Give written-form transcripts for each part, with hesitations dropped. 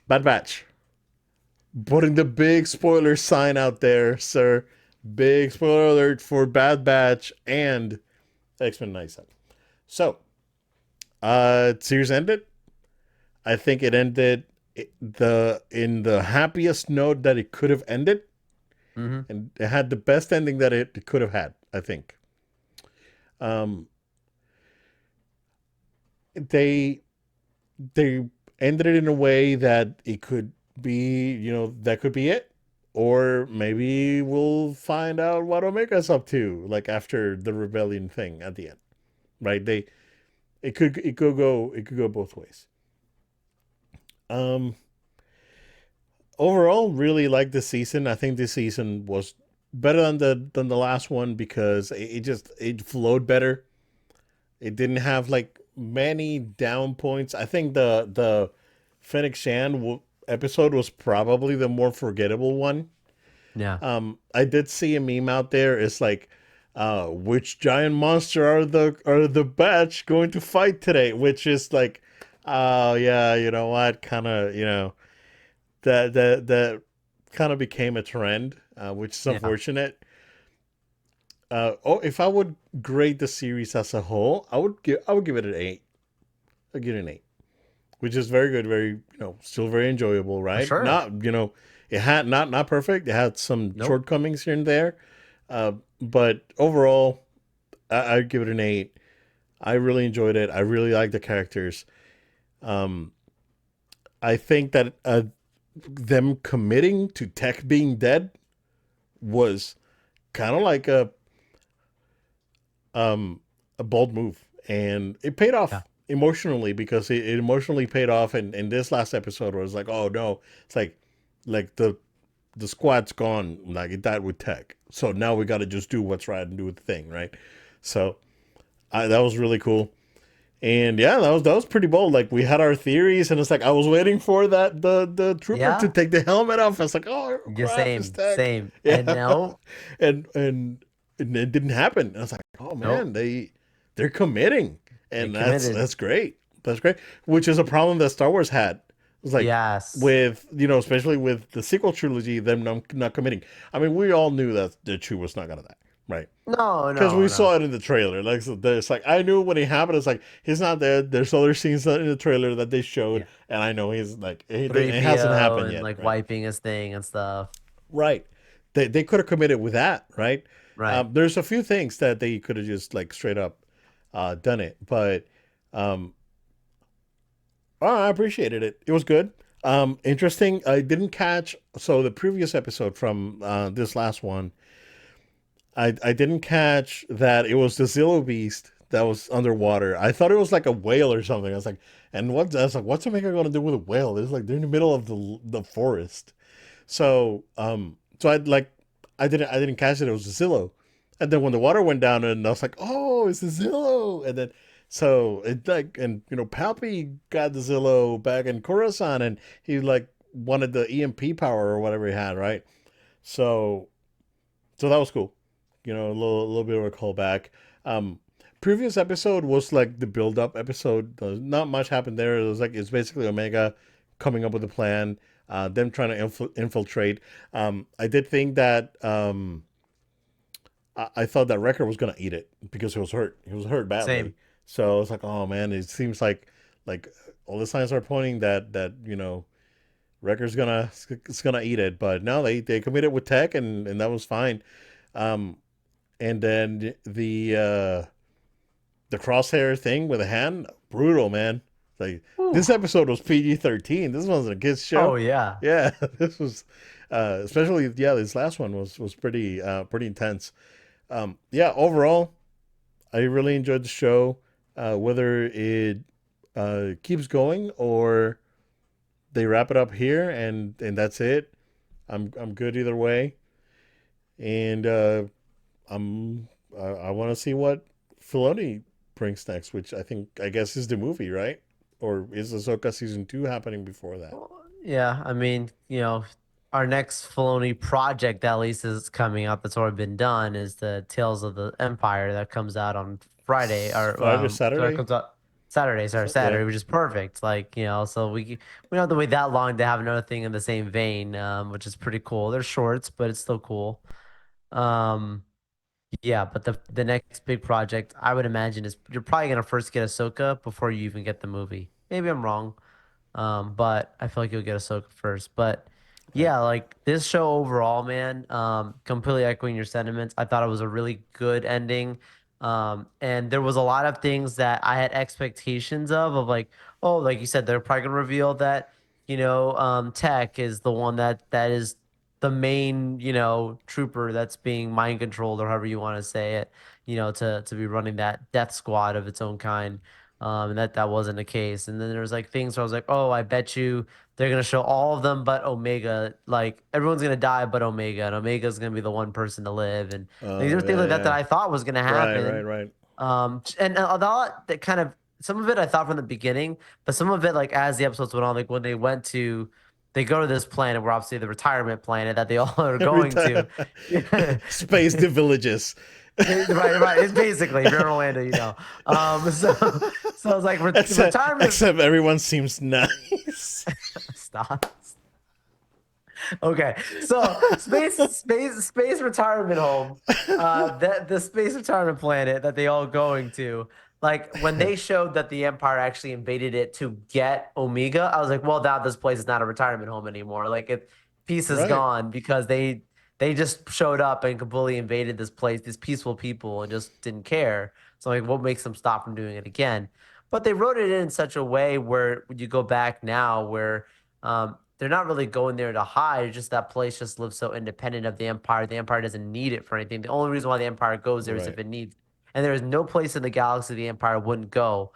Bad Batch. Putting the big spoiler sign out there, sir. Big spoiler alert for Bad Batch and X-Men 97. So, series ended. I think it ended the in the happiest note that it could have ended, Hmm. and it had the best ending that it could have had. I think. Um, they they ended it in a way that it could be, that could be it. Or maybe we'll find out what Omega's up to, like after the rebellion thing at the end, right? It could go both ways. Um, Overall, really like this season. I think this season was better than the last one because it flowed better. It didn't have like many down points. I think the Fennec Shan episode was probably the more forgettable one. Yeah. I did see a meme out there. It's like, which giant monster are the batch going to fight today? Which is like, oh yeah, you know what? Kind of, that kind of became a trend, which is Yeah. unfortunate. If I would grade the series as a whole, I would give it an eight. I'd give it an eight, which is very good, very still very enjoyable, For right? sure. Not it had not perfect. It had some Nope. shortcomings here and there, but overall, I'd give it an eight. I really enjoyed it. I really like the characters. Um, I think that them committing to Tech being dead was kind of like a bold move, and it paid Yeah. off emotionally because it emotionally paid off. And this last episode was like, oh no, it's like the squad's gone, like it died with Tech, so now we got to just do what's right and do the thing, right? So that was really cool. And yeah, that was pretty bold. Like we had our theories, and it's like I was waiting for the trooper to Yeah. take the helmet off. I was like, oh Yeah. crap, it's Same. Tech. Same. And Yeah, no. and it didn't happen. I was like, oh Nope. man, they're committing, They and that's committed. that's great. That's great. Which is a problem that Star Wars had. It's like Yes. with especially with the sequel trilogy, them not committing. I mean, we all knew that the Chewie was not gonna die, right? No. Because No. we No. saw it in the trailer. Like so it's like I knew when it happened. It's like he's not dead. There's other scenes in the trailer that they showed, Yeah. and I know he's like it hasn't 3PO happened and yet, like right? wiping his thing and stuff. Right. They could have committed with that, right? Right. There's a few things that they could have just like straight up done it, but um, oh, I appreciated it. It was good. Interesting. I didn't catch the previous episode from this last one. I didn't catch that it was the Zillow Beast that was underwater. I thought it was like a whale or something. I was like, what's Omega going to do with a whale? It's like they're in the middle of the forest. So I didn't catch it. It was a Zillow, and then when the water went down, and I was like, oh, it's a Zillow, and then so it like and Palpy got the Zillow back in Coruscant, and he like wanted the EMP power or whatever he had, right? So so that was cool. A little bit of a callback. Um, Previous episode was like the build up episode. Not much happened there. It's basically Omega coming up with a plan. Them trying to infiltrate. I did think that I thought that Wrecker was gonna eat it because he was hurt. He was hurt badly. Same. So I was like, oh man, it seems like all the signs are pointing that Wrecker's gonna eat it. But no, they committed with Tech, and that was fine. Um, and then the crosshair thing with a hand, brutal, man. Like Whew. this episode was PG-13. This wasn't a kids Oh show. yeah. Yeah, this was especially this last one was pretty intense. Yeah, overall, I really enjoyed the show. Whether it keeps going or they wrap it up here and that's it, I'm good either way. And I want to see what Filoni brings next, which I guess is the movie, right? Or is Ahsoka season 2 happening before that? Well, yeah, I mean, our next Filoni project at least is coming up. That's already been done. Is the Tales of the Empire that comes out on Friday or Friday, sorry, it Saturday. comes out Sorry, Yeah. Saturday, which is perfect. Like, so we don't have to wait that long to have another thing in the same vein, which is pretty cool. They're shorts, but it's still cool. Um, yeah, but the next big project I would imagine is you're probably gonna first get Ahsoka before you even get the movie. Maybe I'm wrong. But I feel like you'll get Ahsoka first. But Right. yeah, like this show overall, man, completely echoing your sentiments. I thought it was a really good ending. And there was a lot of things that I had expectations of like, oh, like you said, they're probably gonna reveal that, Tech is the one that is the main, trooper that's being mind controlled or however you want to say it, to be running that death squad of its own kind. And that wasn't the case. And then there's like things where I was like, oh, I bet you they're gonna show all of them but Omega. Like everyone's gonna die but Omega, and Omega's gonna be the one person to live. And like there Oh were things yeah, like that that yeah. I thought was gonna Right, right, happen. right. And a lot that kind of some of it I thought from the beginning, but some of it like as the episodes went on, like when they go to this planet where obviously the retirement planet that they all are Every going time to. Yeah. space the villages. Right. It's basically if you're in Orlando, you know. So it's like except retirement. except everyone seems nice. Stop. Okay, so space retirement home, the space retirement planet that they all going to. Like when they showed that the Empire actually invaded it to get Omega, I was like, well, now this place is not a retirement home anymore. Like peace is Right. gone because they just showed up and completely invaded this place, these peaceful people, and just didn't care. So like, what makes them stop from doing it again? But they wrote it in such a way where when you go back now, where they're not really going there to hide. It's just that place just lives so independent of the Empire. The Empire doesn't need it for anything. The only reason why the Empire goes there is if Right. it needs. And there is no place in the galaxy the Empire wouldn't go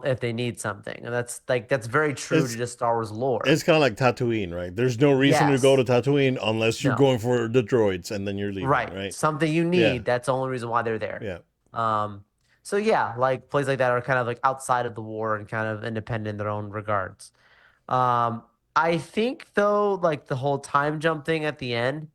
if they need something. And that's very true to It's just Star Wars lore. it's kind of like Tatooine, right? There's no reason to go Yes. to Tatooine unless you're No. going for the droids and then you're leaving, Right. right? Something you Yeah. need. That's the only reason why they're there. Yeah. Um, so yeah, like plays like that are kind of like outside of the war and kind of independent in their own regards. Um, I think though, like the whole time jump thing at the end.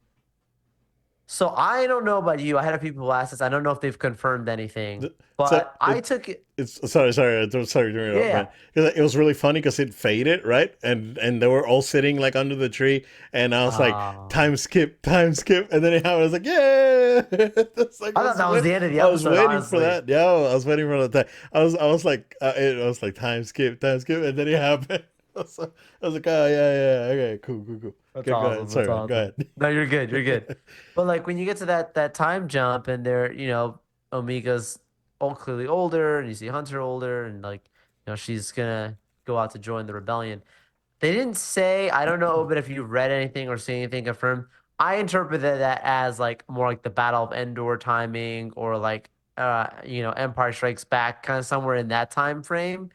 So I don't know about you. I had a few people ask this. I don't know if they've confirmed anything, So but I took it. it's sorry to interrupt, man. Yeah. 'Cause it was really funny because it faded, right? And they were all sitting like under the tree, and I was like, time skip, and then it happened. I was like, yeah. It's like I thought that was the end of the I was episode, waiting for honestly. that. Yeah, I was waiting for the time. I was like time skip, and then it happened. I was like, oh yeah, yeah, okay, cool. That's Okay, go ahead. awesome. That's Sorry, man. Go awesome. ahead. No, you're good. You're good. But like when you get to that time jump and they're, Omega's clearly older and you see Hunter older and like, she's gonna go out to join the rebellion. They didn't say, I don't know, but if you read anything or seen anything confirmed, I interpreted that as like more like the Battle of Endor timing or like Empire Strikes Back, kind of somewhere in that time frame.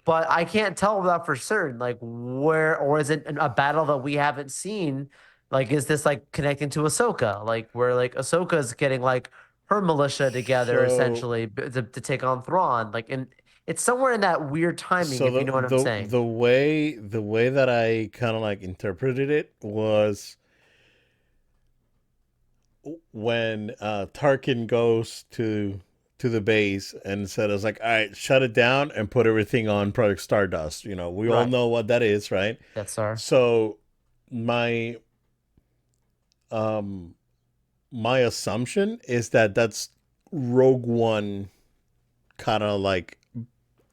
But I can't tell that for certain. Like where, or is it a battle that we haven't seen? Like, is this like connecting to Ahsoka? Like where like Ahsoka's getting like her militia together So essentially to take on Thrawn. Like, and it's somewhere in that weird timing, so if you know what I'm saying. the way that I kind of like interpreted it was when Tarkin goes to the base and said, "I was like, all right, shut it down and put everything on Project Stardust." We all Right. know what that is, right? That's our. So my um my assumption is that that's Rogue One, kind of like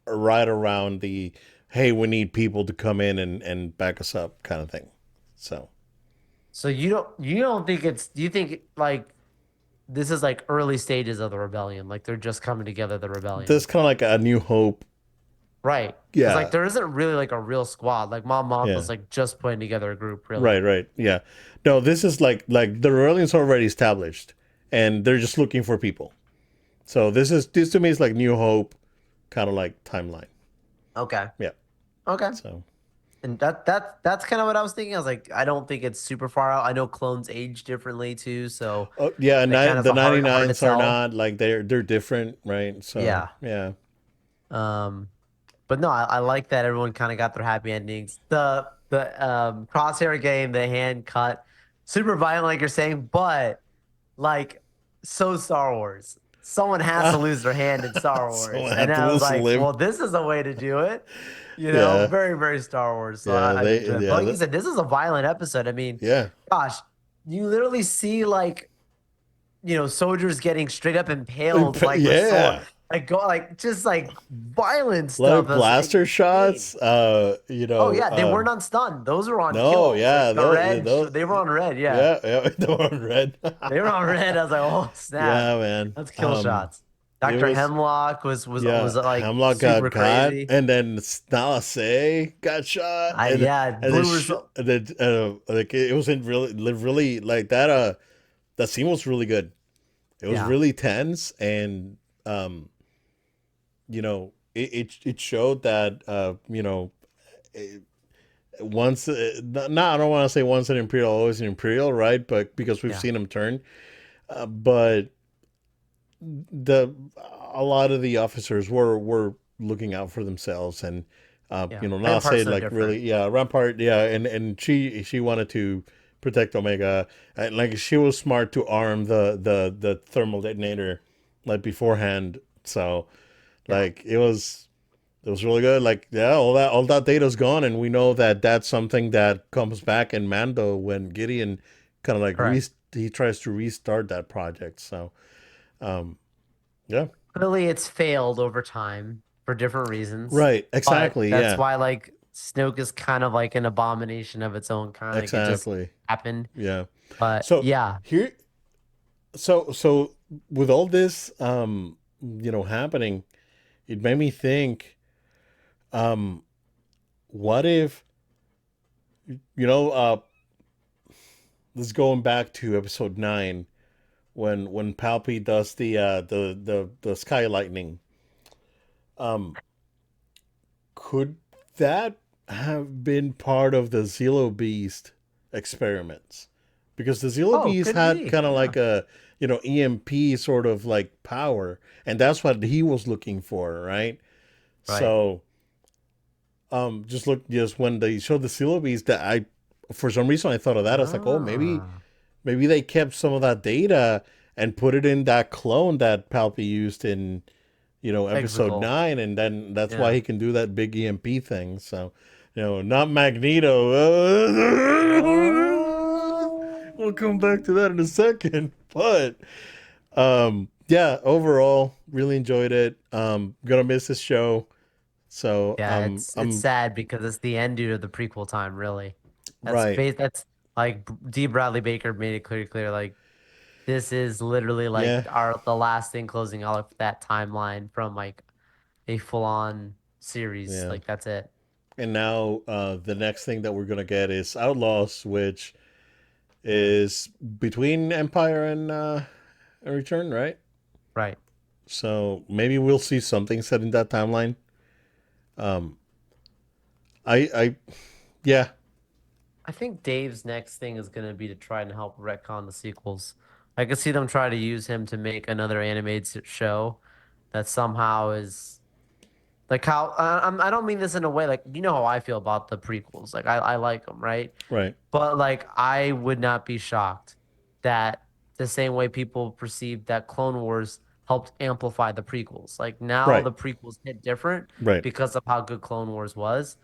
right around the hey, we need people to come in and back us up kind of thing. So So you don't think do you think like this is like early stages of the rebellion? Like they're just coming together, the rebellion. this kind of like a New Hope. Right. Because like Yeah, there isn't really like a real squad. Like Mom yeah. Mothma's like just putting together a group, really. Right, right. Yeah. No, this is like the rebellion's already established and they're just looking for people. So this to me is like New Hope kind of like timeline. Okay. Yeah. Okay. So And that's kind of what I was thinking. I was like, I don't think it's super far out. I know clones age differently too, so oh yeah, that kind of the a hard to 99s are tell. not like they're different, right? So, Yeah. yeah. Um, but no, I like that everyone kind of got their happy endings. The crosshair game, the hand cut, super violent, like you're saying, but like so Star Wars. someone has to lose their hand in Star Wars. Someone And had to I was lose a like, limb. well, this is a way to do it. Yeah, Very, very Star Wars. So yeah, I enjoyed it. But yeah, like you said, this is a violent episode. I mean, yeah. gosh, you literally see like, soldiers getting straight up impaled like with sword, Yeah, like go like just like violent stuff. like That's like blaster insane. shots. Oh yeah, they weren't on stun. Those were on No, kill. yeah, Like the those, red, those they were on red. Yeah, yeah, yeah, they were on red. they were on red. I was like, oh snap, Yeah, man. that's kill shots. It Dr. was Hemlock was yeah. like Hemlock super got, crazy. and then Nala Se got shot, I yeah, and then blue was and then like it wasn't really like that. That scene was really good. It was yeah really tense, and um, it showed that it, once not I don't want to say once an imperial always an imperial, right? But because we've yeah seen him turn, but the a lot of the officers were looking out for themselves, and yeah. not say Rampart's no like different. really, yeah, Rampart, yeah, and she wanted to protect Omega, and like she was smart to arm the thermal detonator like beforehand, so Yeah, like it was really good. Like, yeah, all that data's gone, and we know that that's something that comes back in Mando when Gideon kind of like correct. he tries to restart that project. So, um, yeah, Clearly, it's failed over time for different reasons, right, but exactly, that's yeah, why like Snoke is kind of like an abomination of its own kind. Like it just exactly, happened. yeah. But So yeah, here, so with all this, happening, it made me think, um, what if, this is going back to episode 9 when Palpy does the sky lightning. Um, could that have been part of the Zillo Beast experiments? Because the Zillo oh, Beast could had be. kind of Yeah, like a EMP sort of like power, and that's what he was looking for, right? right. So just when they showed the Zillo Beast, that I for some reason I thought of that. I was like, oh, Ah, maybe they kept some of that data and put it in that clone that Palpy used in episode Exegol. 9, and then that's why Yeah. he can do that big EMP thing. So, not Magneto. We'll come back to that in a second. But yeah, overall, really enjoyed it. Gonna miss this show. So Yeah, it's I'm sad because it's the end due to the prequel time, really. right. That's like D. Bradley Baker made it clear, like this is literally like Yeah, our the last thing closing out that timeline from like a full-on series. yeah. Like that's it. And now the next thing that we're gonna get is Outlaws, which Yeah. is between Empire and Return, right? Right. So maybe we'll see something set in that timeline. Um, I, yeah, I think Dave's next thing is gonna be to try and help retcon the sequels. I could see them try to use him to make another animated show that somehow is like how I don't mean this in a way like how I feel about the prequels. Like I like them, right? right, But like I would not be shocked that the same way people perceive that Clone Wars helped amplify the prequels. Like now right, the prequels hit different right. because of how good Clone Wars was.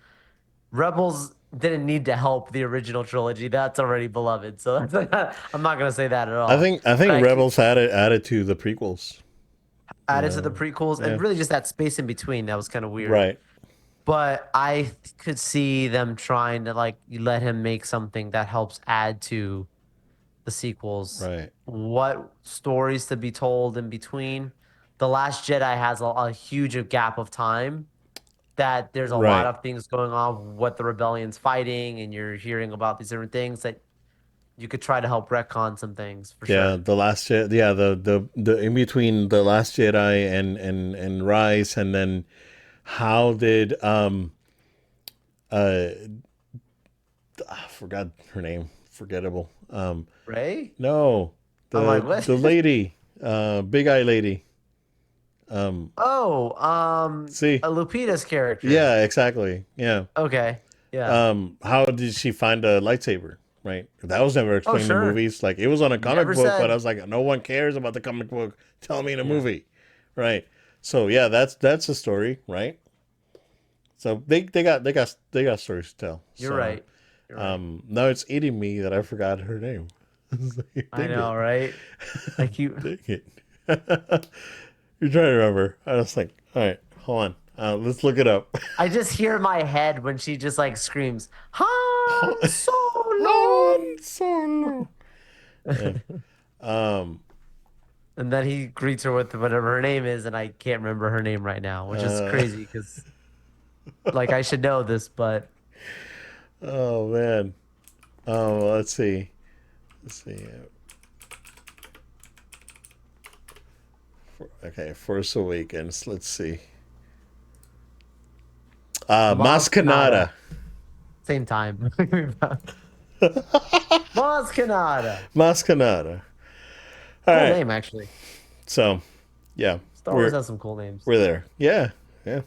Rebels didn't need to help the original trilogy. That's already beloved. So I'm not gonna say that at I all. think I But think I could Rebels added to the prequels. You added to the know, prequels and yeah, really just that space in between that was kind of weird. right, But I could see them trying to like let him make something that helps add to the sequels. right. What stories to be told in between? The Last Jedi has a huge gap of time that there's a lot Right. of things going on, what the rebellion's fighting, and you're hearing about these different things that you could try to help retcon some things for Yeah, sure. the last yeah, the in between the Last Jedi and Rise, and then how did uh I forgot her name, forgettable. Ray? No, I'm like, the what? lady, big eye lady. Um, Oh, see, Lupita's character. yeah, exactly, yeah. Okay. Yeah. How did she find a lightsaber? right? That was never Oh, explained in sure. movies. Like it was on a comic Never book, but I said. was like, no one cares about the comic book. Tell me in a Yeah, movie, right? So yeah, that's a story, right? So they got stories to tell. you're So right. You're right. now it's eating me that I forgot her name. I Dang know, it. right? I keep. Dang it. You're trying to remember. I was like, all right, hold on. Let's look it up. I just hear my head when she just like screams, Han Han Solo. Solo. Yeah. Um. And then he greets her with whatever her name is, and I can't remember her name right now, which is Uh. crazy because like I should know this, but Oh man. Oh, let's see. Let's see. Okay, Force Awakens. Let's see. Maz Kanata, Mascanada. same time. Maz Kanata, Mascanada. All cool right. name actually. So, yeah, Star Wars we're has some cool names. we're there. Yeah, yeah.